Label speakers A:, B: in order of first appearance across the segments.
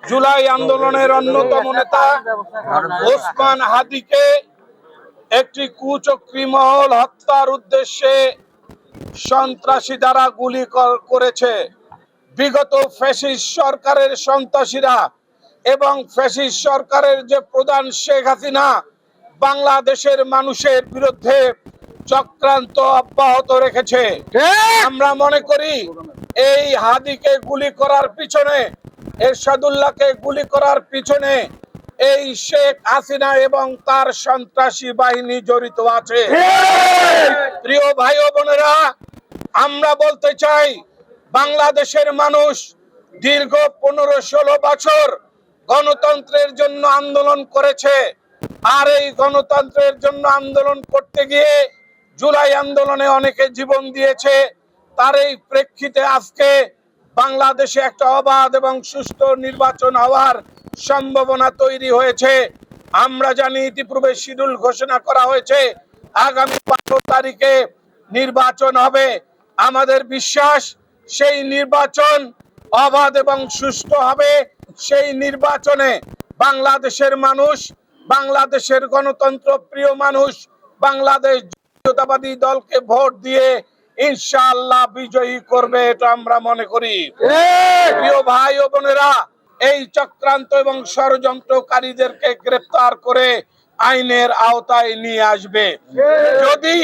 A: জুলাই আন্দোলনের অন্যতম নেতা ওসমান হাদিকে একটি কুচক্রী মহল হত্যার উদ্দেশ্যে সন্ত্রাসী দ্বারা গুলি করেছে। বিগত ফ্যাসিস্ট সরকারের সন্ত্রাসীরা এবং ফ্যাসিস্ট সরকারের যে প্রধান শেখ হাসিনা বাংলাদেশের মানুষের বিরুদ্ধে চক্রান্ত অব্যাহত রেখেছে। আমরা মনে করি এই হাদিকে গুলি করার পিছনে, এরশাদুল্লাহকে গুলি করার পিছনে এই শেখ হাসিনা এবং তার সন্ত্রাসী বাহিনী জড়িত আছে। প্রিয় ভাই ও বোনেরা, আমরা বলতে চাই বাংলাদেশের মানুষ দীর্ঘ 15-16 বছর গণতন্ত্রের জন্য আন্দোলন করেছে। আর এই গণতন্ত্রের জন্য আন্দোলন করতে গিয়ে জুলাই আন্দোলনে অনেকে জীবন দিয়েছে। তার এই প্রেক্ষিতে আজকে বাংলাদেশে একটা অবাধ এবং সুষ্ঠু নির্বাচন হওয়ার সম্ভাবনা তৈরি হয়েছে। আমরা জানি ইতিপূর্বে শিডিউল ঘোষণা করা হয়েছে, আগামী 12 তারিখে নির্বাচন হবে। আমাদের বিশ্বাস সেই নির্বাচন অবাধ এবং সুষ্ঠু হবে। সেই নির্বাচনে বাংলাদেশের মানুষ, বাংলাদেশের গণতন্ত্র প্রিয় মানুষ বাংলাদেশ জাতীয়তাবাদী দলকে ভোট দিয়ে ইনশাআল্লাহ বিজয়ী করবে, এটা আমরা মনে করি। প্রিয় ভাই ও বোনেরা, এই চক্রান্ত এবং ষড়যন্ত্রকারীদেরকে গ্রেফতার করে আইনের আওতায় নিয়ে আসবে। যদি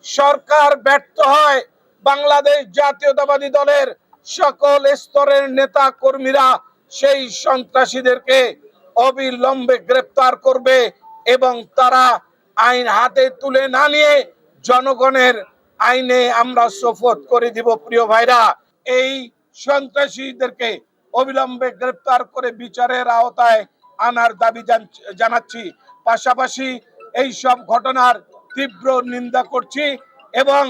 A: সরকার ব্যর্থ হয়, বাংলাদেশ জাতীয়তাবাদী দলের সকল স্তরের নেতা কর্মীরা সেই সন্ত্রাসীদেরকে অবিলম্বে গ্রেফতার করবে এবং তারা আইন হাতে তুলে না নিয়ে জনগণের আইনে আমরা শপথ করে দিব। প্রিয় ভাইরা, এই সন্ত্রাসীদেরকে অবিলম্বে গ্রেফতার করে বিচারের আওতায় আনার দাবি জানাচ্ছি। পাশাপাশি এই সব ঘটনার তীব্র নিন্দা করছি এবং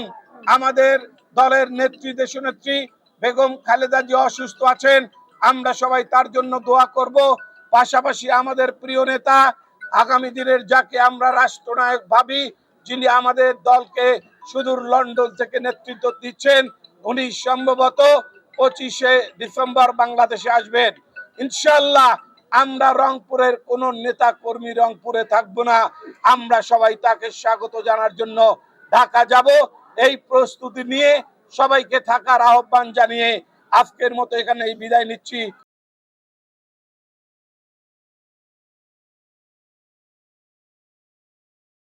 A: আমাদের দলের নেত্রী, দেশনেত্রী বেগম খালেদা জিয়া অসুস্থ আছেন, আমরা সবাই তার জন্য দোয়া করব। পাশাপাশি আমাদের প্রিয় নেতা, আগামী দিনের যাকে আমরা রাষ্ট্রনায়ক ভাবি, যিনি আমাদের দলকে সুদূর লন্ডন থেকে নেতৃত্ব দিচ্ছেন, উনি সম্ভবত 25শে ডিসেম্বর বাংলাদেশে আসবেন। ইনশাআল্লাহ আমরা রংপুরের কোন নেতা কর্মী রংপুরে থাকবো না, আমরা সবাই তাকে স্বাগত জানার জন্য ঢাকা যাব। এই প্রস্তুতি নিয়ে সবাইকে থাকার আহ্বান জানিয়ে আজকের মতো এখানে বিদায় নিচ্ছি।